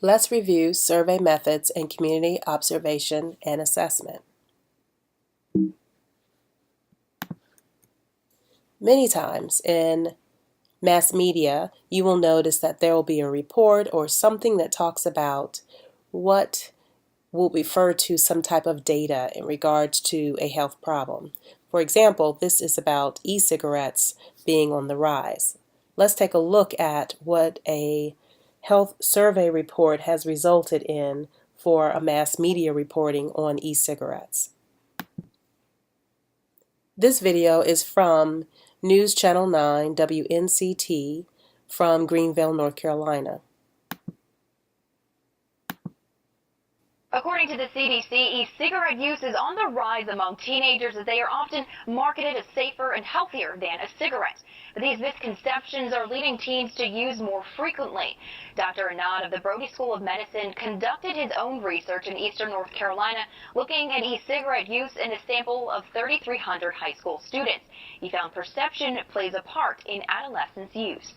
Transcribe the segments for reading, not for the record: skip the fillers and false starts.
Let's review survey methods and community observation and assessment. Many times in mass media, you will notice that there will be a report or something that talks about what will refer to some type of data in regards to a health problem. For example, this is about e-cigarettes being on the rise. Let's take a look at what a health survey report has resulted in for a mass media reporting on e-cigarettes. This video is from News Channel 9 WNCT from Greenville, North Carolina. According to the CDC, e-cigarette use is on the rise among teenagers as they are often marketed as safer and healthier than a cigarette. But these misconceptions are leading teens to use more frequently. Dr. Anand of the Brody School of Medicine conducted his own research in eastern North Carolina looking at e-cigarette use in a sample of 3,300 high school students. He found perception plays a part in adolescents' use.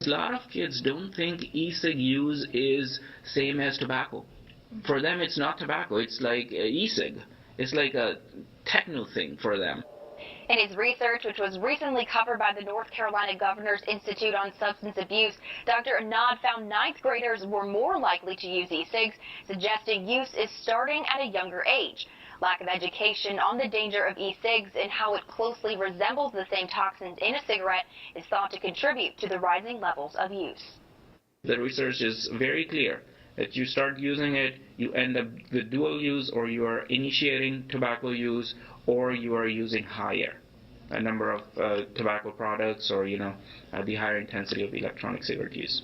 A lot of kids don't think e-cig use is same as tobacco. For them, it's not tobacco. It's like e-cig. It's like a techno thing for them. In his research, which was recently covered by the North Carolina Governor's Institute on Substance Abuse, Dr. Anand found ninth graders were more likely to use e-cigs, suggesting use is starting at a younger age. Lack of education on the danger of e-cigs and how it closely resembles the same toxins in a cigarette is thought to contribute to the rising levels of use. The research is very clear that you start using it, you end up with dual use, or you are initiating tobacco use, or you are using a number of tobacco products, or the higher intensity of electronic cigarette use.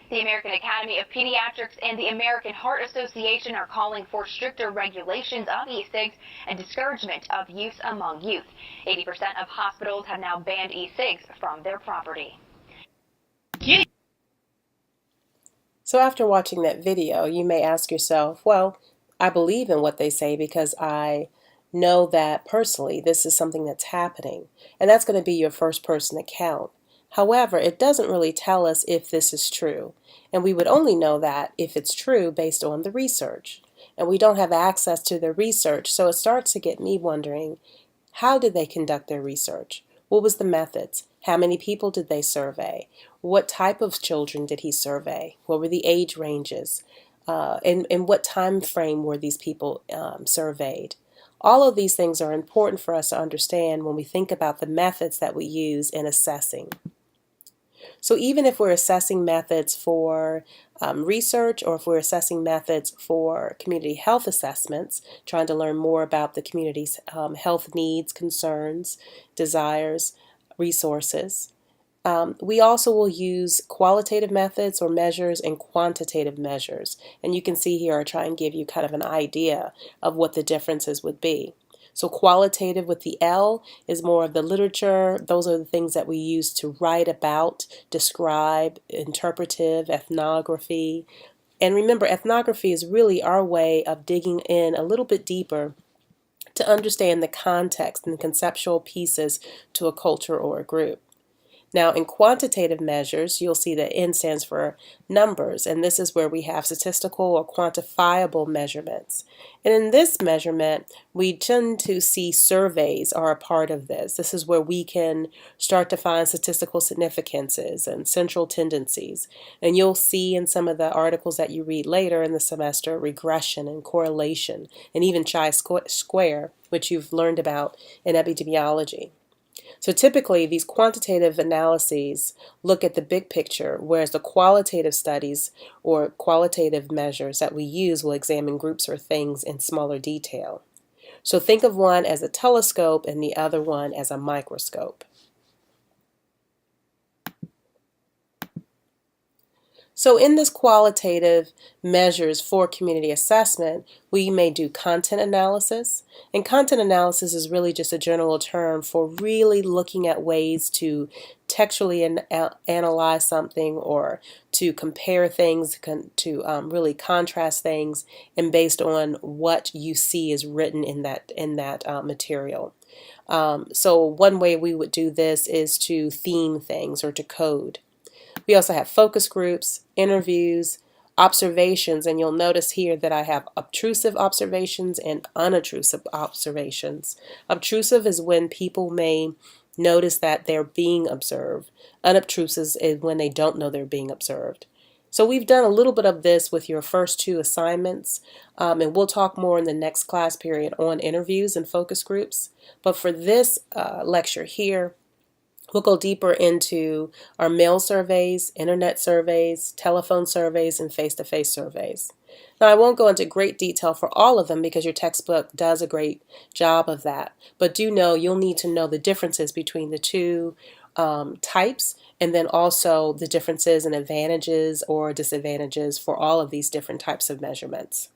The American Academy of Pediatrics and the American Heart Association are calling for stricter regulations of e-cigs and discouragement of use among youth. 80% of hospitals have now banned e-cigs from their property. So after watching that video, you may ask yourself, well, I believe in what they say because I know that personally this is something that's happening. And that's going to be your first person account. However, it doesn't really tell us if this is true. And we would only know that if it's true based on the research. And we don't have access to the research, so it starts to get me wondering, how did they conduct their research? What was the methods? How many people did they survey? What type of children did he survey? What were the age ranges? And what time frame were these people surveyed? All of these things are important for us to understand when we think about the methods that we use in assessing. So even if we're assessing methods for research, or if we're assessing methods for community health assessments, trying to learn more about the community's health needs, concerns, desires, resources, we also will use qualitative methods or measures and quantitative measures. And you can see here I try and give you kind of an idea of what the differences would be. So qualitative with the L is more of the literature. Those are the things that we use to write about, describe, interpretive, ethnography. And remember, ethnography is really our way of digging in a little bit deeper to understand the context and the conceptual pieces to a culture or a group. Now, in quantitative measures, you'll see that N stands for numbers, and this is where we have statistical or quantifiable measurements. And in this measurement, we tend to see surveys are a part of this. This is where we can start to find statistical significances and central tendencies. And you'll see in some of the articles that you read later in the semester, regression and correlation, and even chi-square, which you've learned about in epidemiology. So typically, these quantitative analyses look at the big picture, whereas the qualitative studies or qualitative measures that we use will examine groups or things in smaller detail. So think of one as a telescope and the other one as a microscope. So in this qualitative measures for community assessment, we may do content analysis. And content analysis is really just a general term for really looking at ways to textually analyze something, or to compare things, to really contrast things, and based on what you see is written in that material. So one way we would do this is to theme things or to code. We also have focus groups, interviews, observations, and you'll notice here that I have obtrusive observations and unobtrusive observations. Obtrusive is when people may notice that they're being observed. Unobtrusive is when they don't know they're being observed. So we've done a little bit of this with your first two assignments, and we'll talk more in the next class period on interviews and focus groups. But for this lecture here, we'll go deeper into our mail surveys, internet surveys, telephone surveys, and face-to-face surveys. Now, I won't go into great detail for all of them because your textbook does a great job of that, but do know you'll need to know the differences between the two types, and then also the differences and advantages or disadvantages for all of these different types of measurements.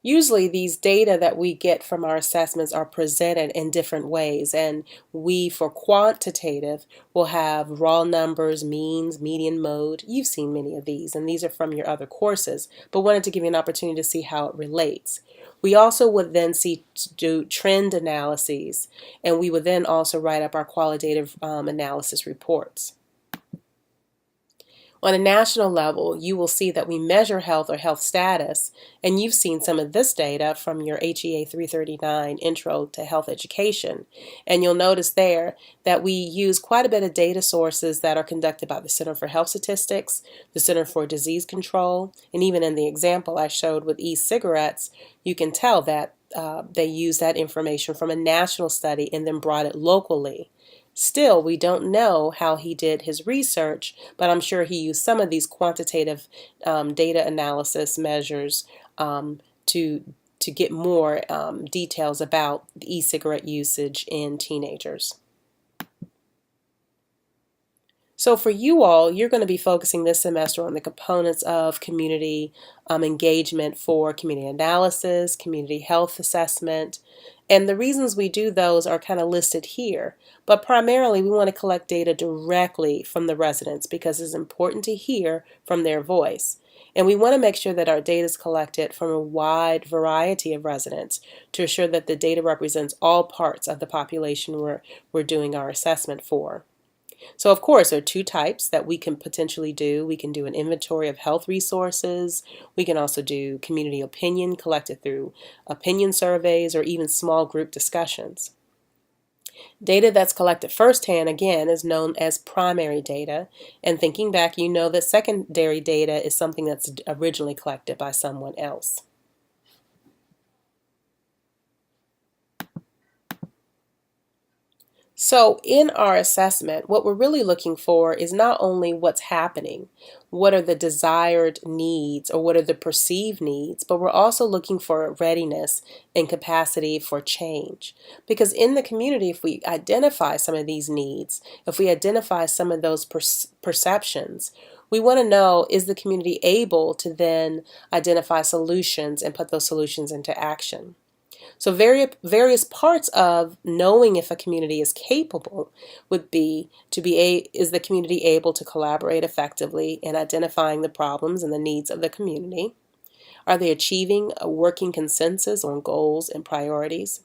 Usually these data that we get from our assessments are presented in different ways, and we, for quantitative, will have raw numbers, means, median, mode. You've seen many of these, and these are from your other courses, but wanted to give you an opportunity to see how it relates. We also would then do trend analyses, and we would then also write up our qualitative analysis reports. On a national level, you will see that we measure health or health status, and you've seen some of this data from your HEA 339 Intro to Health Education. And you'll notice there that we use quite a bit of data sources that are conducted by the Center for Health Statistics, the Center for Disease Control, and even in the example I showed with e-cigarettes, you can tell that they use that information from a national study and then brought it locally. Still, we don't know how he did his research, but I'm sure he used some of these quantitative data analysis measures to get more details about the e-cigarette usage in teenagers. So for you all, you're going to be focusing this semester on the components of community engagement for community analysis, community health assessment, and the reasons we do those are kind of listed here. But primarily, we want to collect data directly from the residents because it's important to hear from their voice. And we want to make sure that our data is collected from a wide variety of residents to ensure that the data represents all parts of the population we're doing our assessment for. So of course, there are two types that we can potentially do. We can do an inventory of health resources. We can also do community opinion collected through opinion surveys or even small group discussions. Data that's collected firsthand, again, is known as primary data. And thinking back, you know that secondary data is something that's originally collected by someone else. So in our assessment, what we're really looking for is not only what's happening, what are the desired needs or what are the perceived needs, but we're also looking for readiness and capacity for change. Because in the community, if we identify some of these needs, if we identify some of those perceptions, we want to know, is the community able to then identify solutions and put those solutions into action? So various parts of knowing if a community is capable would be is the community able to collaborate effectively in identifying the problems and the needs of the community? Are they achieving a working consensus on goals and priorities?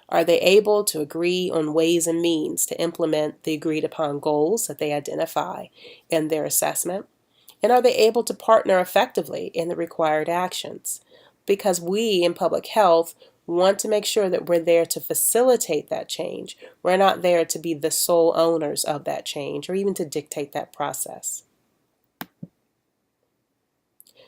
Are they able to agree on ways and means to implement the agreed upon goals that they identify in their assessment? And are they able to partner effectively in the required actions? Because we in public health want to make sure that we're there to facilitate that change. We're not there to be the sole owners of that change or even to dictate that process.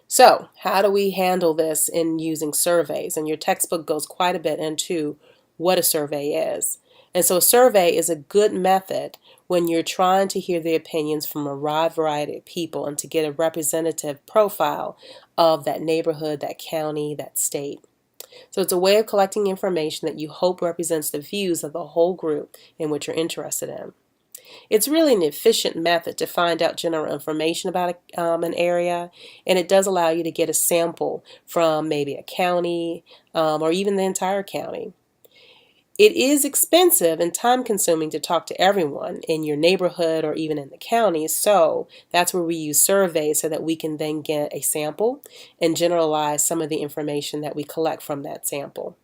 So, how do we handle this in using surveys? And your textbook goes quite a bit into what a survey is. And so a survey is a good method when you're trying to hear the opinions from a wide variety of people and to get a representative profile of that neighborhood, that county, that state. So it's a way of collecting information that you hope represents the views of the whole group in which you're interested in. It's really an efficient method to find out general information about an area, and it does allow you to get a sample from maybe a county or even the entire county. It is expensive and time-consuming to talk to everyone in your neighborhood or even in the county, so that's where we use surveys so that we can then get a sample and generalize some of the information that we collect from that sample.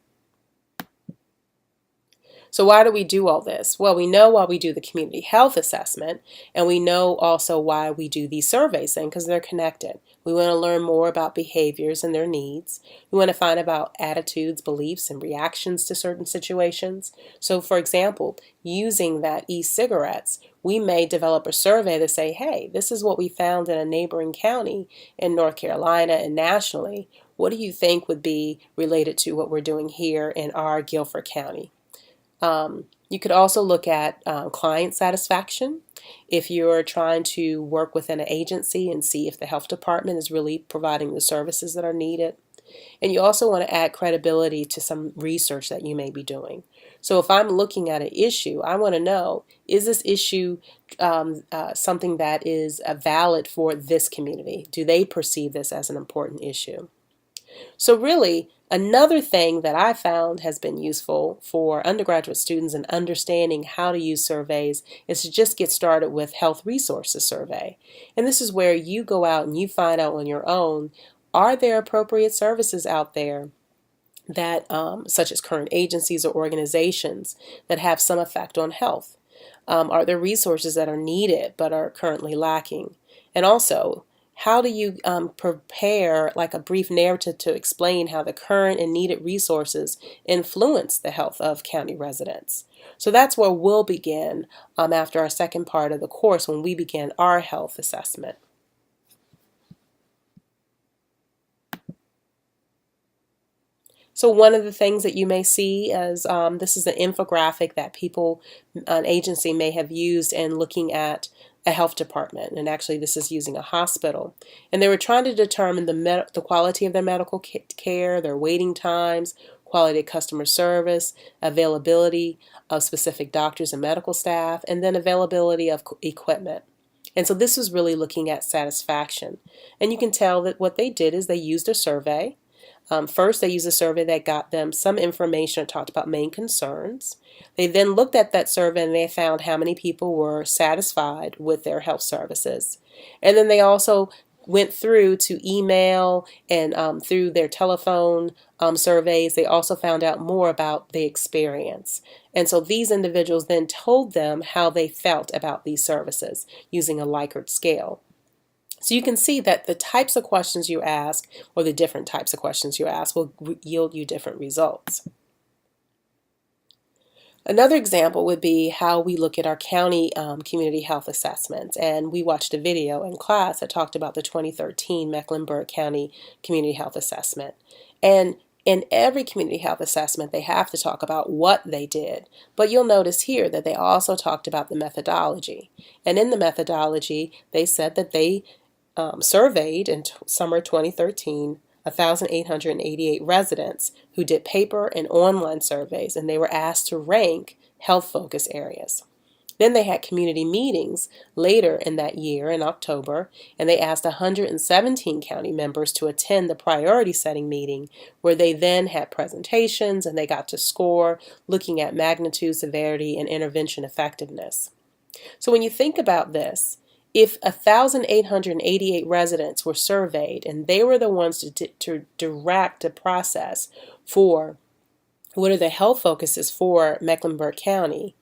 So why do we do all this? Well, we know why we do the community health assessment, and we know also why we do these surveys then, because they're connected. We want to learn more about behaviors and their needs. We want to find about attitudes, beliefs, and reactions to certain situations. So for example, using that e-cigarettes, we may develop a survey to say, hey, this is what we found in a neighboring county in North Carolina and nationally. What do you think would be related to what we're doing here in our Guilford County? You could also look at client satisfaction. If you're trying to work within an agency and see if the health department is really providing the services that are needed. And you also want to add credibility to some research that you may be doing. So if I'm looking at an issue, I want to know, is this issue something that is valid for this community? Do they perceive this as an important issue? So really, another thing that I found has been useful for undergraduate students in understanding how to use surveys is to just get started with Health Resources Survey. And this is where you go out and you find out on your own, are there appropriate services out there that, such as current agencies or organizations that have some effect on health? Are there resources that are needed but are currently lacking? And also, how do you prepare like a brief narrative to explain how the current and needed resources influence the health of county residents? So that's where we'll begin after our second part of the course, when we begin our health assessment. So one of the things that you may see is this is an infographic that an agency may have used in looking at a health department, and actually this is using a hospital. And they were trying to determine the quality of their medical care, their waiting times, quality of customer service, availability of specific doctors and medical staff, and then availability of equipment. And so this was really looking at satisfaction. And you can tell that what they did is they used a survey. First, they used a survey that got them some information or talked about main concerns. They then looked at that survey and they found how many people were satisfied with their health services. And then they also went through to email and through their telephone surveys. They also found out more about the experience. And so these individuals then told them how they felt about these services using a Likert scale. So you can see that the types of questions you ask, or the different types of questions you ask, will yield you different results. Another example would be how we look at our county community health assessments. And we watched a video in class that talked about the 2013 Mecklenburg County Community Health Assessment. And in every community health assessment, they have to talk about what they did. But you'll notice here that they also talked about the methodology. And in the methodology, they said that they surveyed in summer 2013 1,888 residents who did paper and online surveys, and they were asked to rank health focus areas. Then they had community meetings later in that year in October, and they asked 117 county members to attend the priority setting meeting, where they then had presentations and they got to score looking at magnitude, severity, and intervention effectiveness. So when you think about this, if 1,888 residents were surveyed and they were the ones to direct the process for what are the health focuses for Mecklenburg County,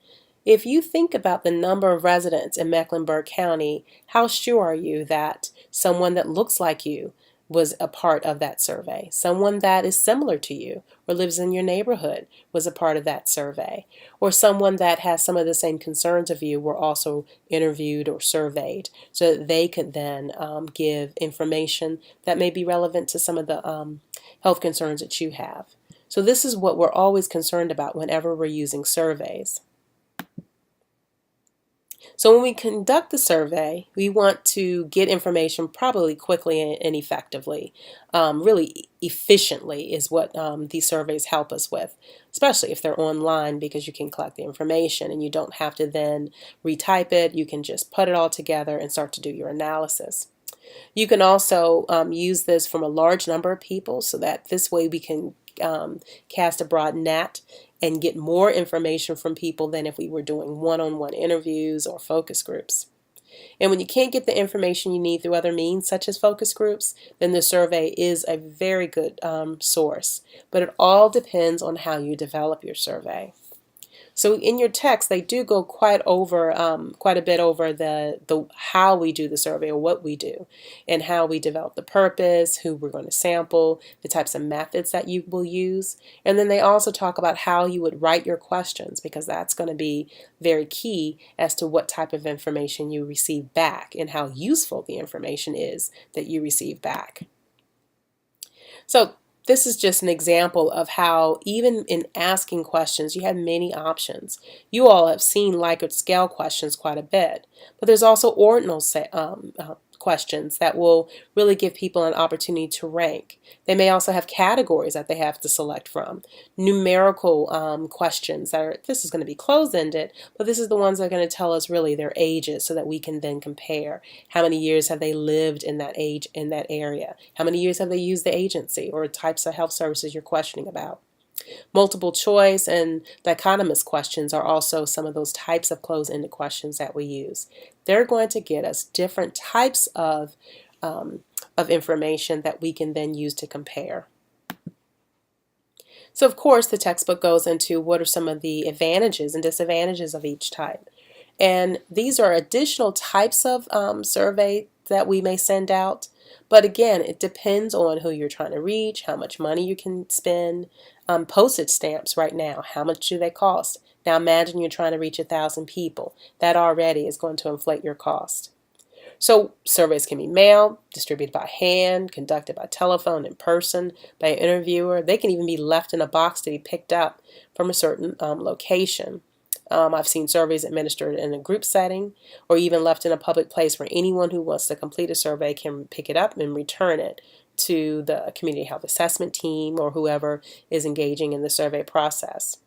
if you think about the number of residents in Mecklenburg County, how sure are you that someone that looks like you was a part of that survey? Someone that is similar to you or lives in your neighborhood was a part of that survey, or someone that has some of the same concerns of you were also interviewed or surveyed, so that they could then give information that may be relevant to some of the health concerns that you have. So this is what we're always concerned about whenever we're using surveys. So when we conduct the survey, we want to get information probably quickly and effectively. Really efficiently is what these surveys help us with, especially if they're online, because you can collect the information and you don't have to then retype it. You can just put it all together and start to do your analysis. You can also use this from a large number of people, so that this way we can cast a broad net and get more information from people than if we were doing one-on-one interviews or focus groups. And when you can't get the information you need through other means, such as focus groups, then the survey is a very good source. But it all depends on how you develop your survey. So in your text, they do go quite a bit over the how we do the survey, or what we do, and how we develop the purpose, who we're going to sample, the types of methods that you will use. And then they also talk about how you would write your questions, because that's going to be very key as to what type of information you receive back and how useful the information is that you receive back. So this is just an example of how even in asking questions, you have many options. You all have seen Likert scale questions quite a bit, but there's also ordinal questions that will really give people an opportunity to rank. They may also have categories that they have to select from. Numerical questions that are, this is going to be closed-ended, but this is the ones that are going to tell us really their ages so that we can then compare. How many years have they lived in that age, in that area? How many years have they used the agency or types of health services you're questioning about? Multiple choice and dichotomous questions are also some of those types of closed-ended questions that we use. They're going to get us different types of information that we can then use to compare. So of course the textbook goes into what are some of the advantages and disadvantages of each type. And these are additional types of survey that we may send out. But again, it depends on who you're trying to reach, how much money you can spend. Postage stamps right now, how much do they cost? Now imagine you're trying to reach 1,000 people. That already is going to inflate your cost. So surveys can be mailed, distributed by hand, conducted by telephone, in person, by an interviewer. They can even be left in a box to be picked up from a certain location. I've seen surveys administered in a group setting, or even left in a public place where anyone who wants to complete a survey can pick it up and return it to the community health assessment team or whoever is engaging in the survey process.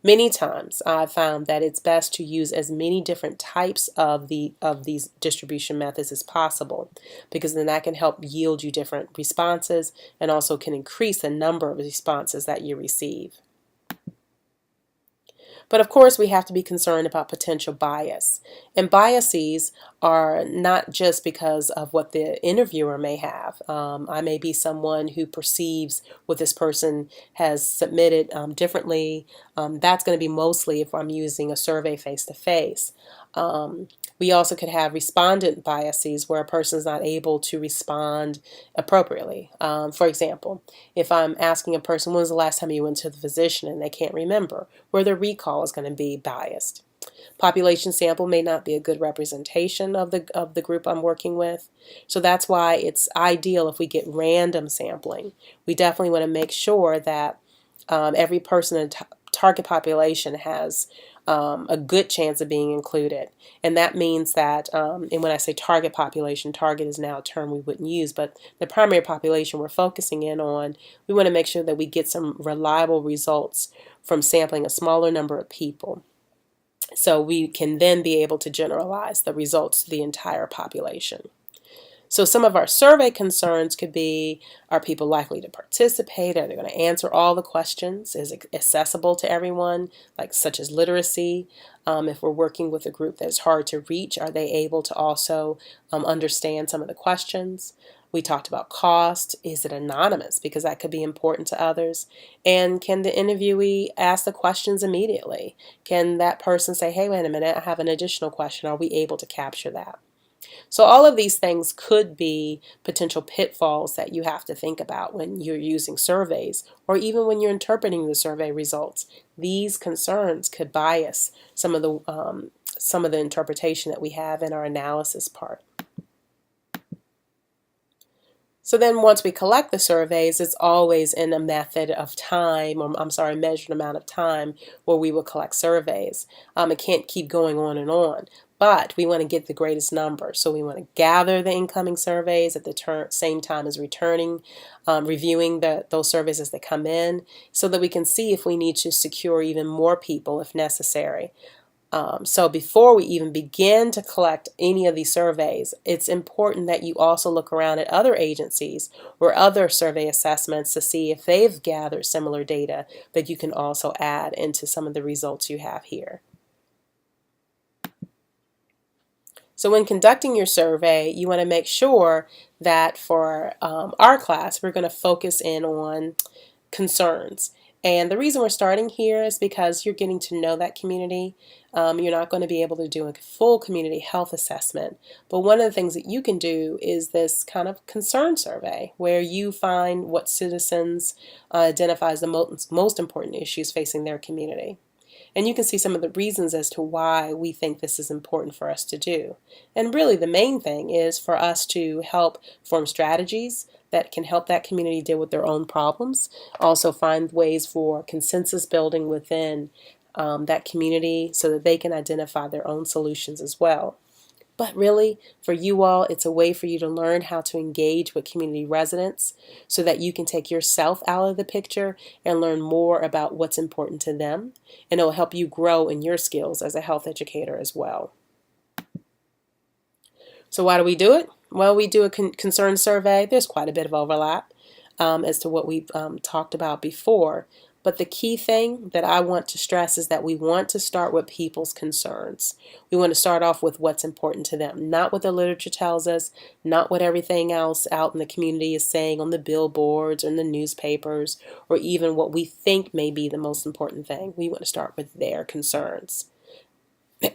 Many times I've found that it's best to use as many different types of these distribution methods as possible, because then that can help yield you different responses and also can increase the number of responses that you receive. But of course, we have to be concerned about potential bias. And biases are not just because of what the interviewer may have. I may be someone who perceives what this person has submitted differently. That's going to be mostly if I'm using a survey face-to-face. We also could have respondent biases where a person is not able to respond appropriately. For example, if I'm asking a person, when was the last time you went to the physician, and they can't remember, where their recall is going to be biased. Population sample may not be a good representation of the group I'm working with. So that's why it's ideal if we get random sampling. We definitely want to make sure that every person in the target population has a good chance of being included. And that means that, and when I say target population, target is now a term we wouldn't use, but the primary population we're focusing in on, we want to make sure that we get some reliable results from sampling a smaller number of people. So we can then be able to generalize the results to the entire population. So some of our survey concerns could be, are people likely to participate? Are they going to answer all the questions? Is it accessible to everyone, like such as literacy? If we're working with a group that's hard to reach, are they able to also understand some of the questions? We talked about cost. Is it anonymous? Because that could be important to others. And can the interviewee ask the questions immediately? Can that person say, hey, wait a minute, I have an additional question. Are we able to capture that? So all of these things could be potential pitfalls that you have to think about when you're using surveys, or even when you're interpreting the survey results. These concerns could bias some of the interpretation that we have in our analysis part. So then once we collect the surveys, it's always in a method of time, or I'm sorry, measured amount of time where we will collect surveys. It can't keep going on and on, but we want to get the greatest number. So we want to gather the incoming surveys at the same time as reviewing those surveys as they come in, so that we can see if we need to secure even more people if necessary. So before we even begin to collect any of these surveys, it's important that you also look around at other agencies or other survey assessments to see if they've gathered similar data that you can also add into some of the results you have here. So when conducting your survey, you want to make sure that for our class, we're going to focus in on concerns. And the reason we're starting here is because you're getting to know that community. You're not going to be able to do a full community health assessment, but one of the things that you can do is this kind of concern survey where you find what citizens identify as the most important issues facing their community. And you can see some of the reasons as to why we think this is important for us to do. And really the main thing is for us to help form strategies that can help that community deal with their own problems, also find ways for consensus building within that community so that they can identify their own solutions as well. But really, for you all, it's a way for you to learn how to engage with community residents so that you can take yourself out of the picture and learn more about what's important to them. And it will help you grow in your skills as a health educator as well. So why do we do it? Well, we do a concern survey. There's quite a bit of overlap as to what we've talked about before. But the key thing that I want to stress is that we want to start with people's concerns. We want to start off with what's important to them, not what the literature tells us, not what everything else out in the community is saying on the billboards or in the newspapers, or even what we think may be the most important thing. We want to start with their concerns.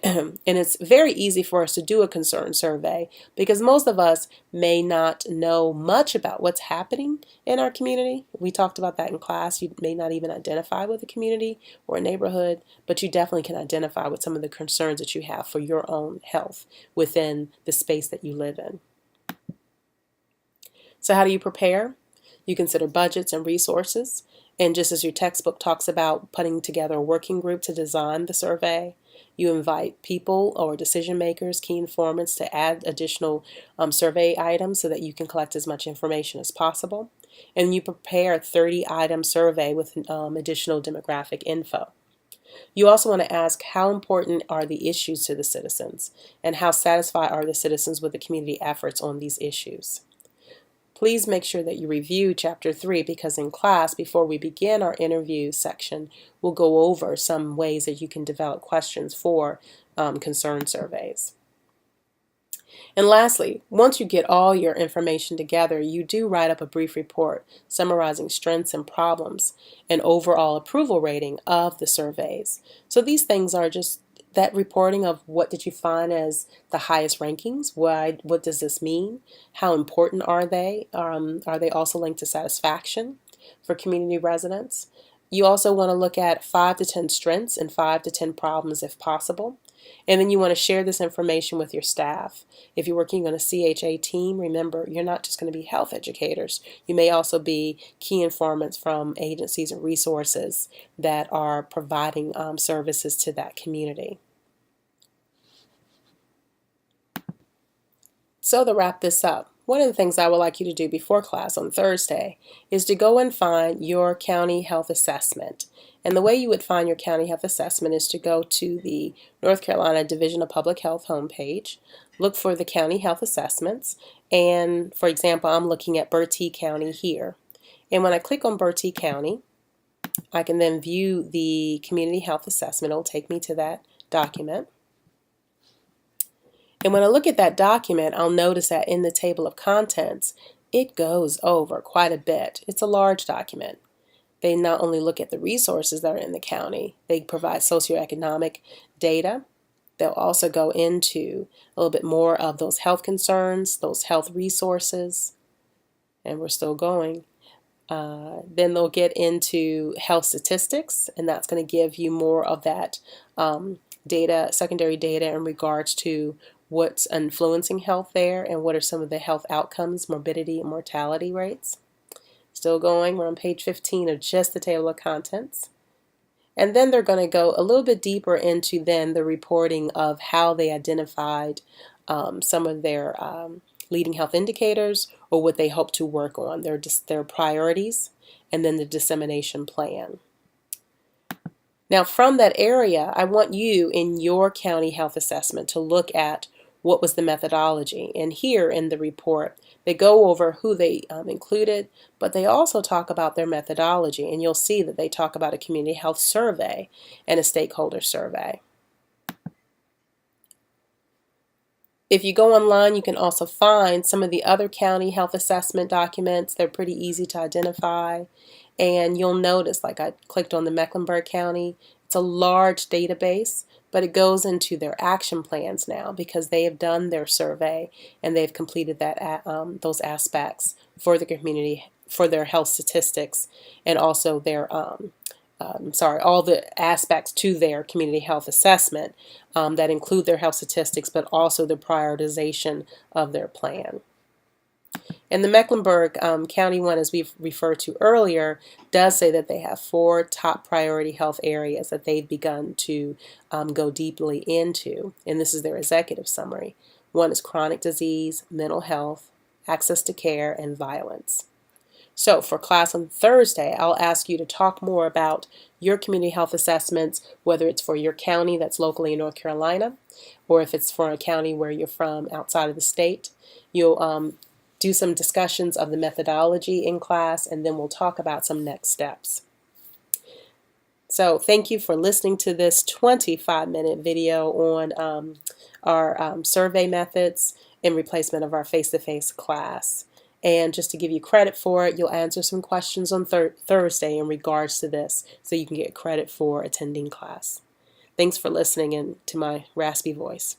And it's very easy for us to do a concern survey because most of us may not know much about what's happening in our community. We talked about that in class. You may not even identify with a community or a neighborhood, but you definitely can identify with some of the concerns that you have for your own health within the space that you live in. So how do you prepare? You consider budgets and resources. And just as your textbook talks about putting together a working group to design the survey, you invite people or decision makers, key informants to add additional survey items so that you can collect as much information as possible. And you prepare a 30-item survey with additional demographic info. You also want to ask how important are the issues to the citizens and how satisfied are the citizens with the community efforts on these issues. Please make sure that you review Chapter 3 because in class, before we begin our interview section, we'll go over some ways that you can develop questions for concern surveys. And lastly, once you get all your information together, you do write up a brief report summarizing strengths and problems and overall approval rating of the surveys. So these things are just that reporting of what did you find as the highest rankings, what does this mean, how important are they also linked to satisfaction for community residents. You also want to look at 5 to 10 strengths and 5 to 10 problems if possible. And then you want to share this information with your staff. If you're working on a CHA team, remember, you're not just going to be health educators. You may also be key informants from agencies and resources that are providing services to that community. So to wrap this up, one of the things I would like you to do before class on Thursday is to go and find your county health assessment. And the way you would find your county health assessment is to go to the North Carolina Division of Public Health homepage, look for the county health assessments, and for example, I'm looking at Bertie County here. And when I click on Bertie County, I can then view the community health assessment. It'll take me to that document. And when I look at that document, I'll notice that in the table of contents, it goes over quite a bit. It's a large document. They not only look at the resources that are in the county, they provide socioeconomic data. They'll also go into a little bit more of those health concerns, those health resources, and we're still going. Then they'll get into health statistics, and that's going to give you more of that data, secondary data in regards to what's influencing health there and what are some of the health outcomes, morbidity and mortality rates. Still going, we're on page 15 of just the table of contents. And then they're going to go a little bit deeper into then the reporting of how they identified some of their leading health indicators or what they hope to work on, their priorities, and then the dissemination plan. Now from that area, I want you in your county health assessment to look at what was the methodology. And here in the report, they go over who they included, but they also talk about their methodology. And you'll see that they talk about a community health survey and a stakeholder survey. If you go online, you can also find some of the other county health assessment documents. They're pretty easy to identify. And you'll notice, like I clicked on the Mecklenburg County, it's a large database, but it goes into their action plans now because they have done their survey and they've completed that those aspects for the community, for their health statistics, and also their all the aspects to their community health assessment that include their health statistics, but also the prioritization of their plan. And the Mecklenburg County one, as we've referred to earlier, does say that they have 4 top priority health areas that they've begun to go deeply into. And this is their executive summary. One is chronic disease, mental health, access to care, and violence. So for class on Thursday, I'll ask you to talk more about your community health assessments, whether it's for your county that's locally in North Carolina, or if it's for a county where you're from outside of the state. You'll do some discussions of the methodology in class, and then we'll talk about some next steps. So thank you for listening to this 25-minute video on our survey methods in replacement of our face-to-face class. And just to give you credit for it, you'll answer some questions on Thursday in regards to this, so you can get credit for attending class. Thanks for listening and to my raspy voice.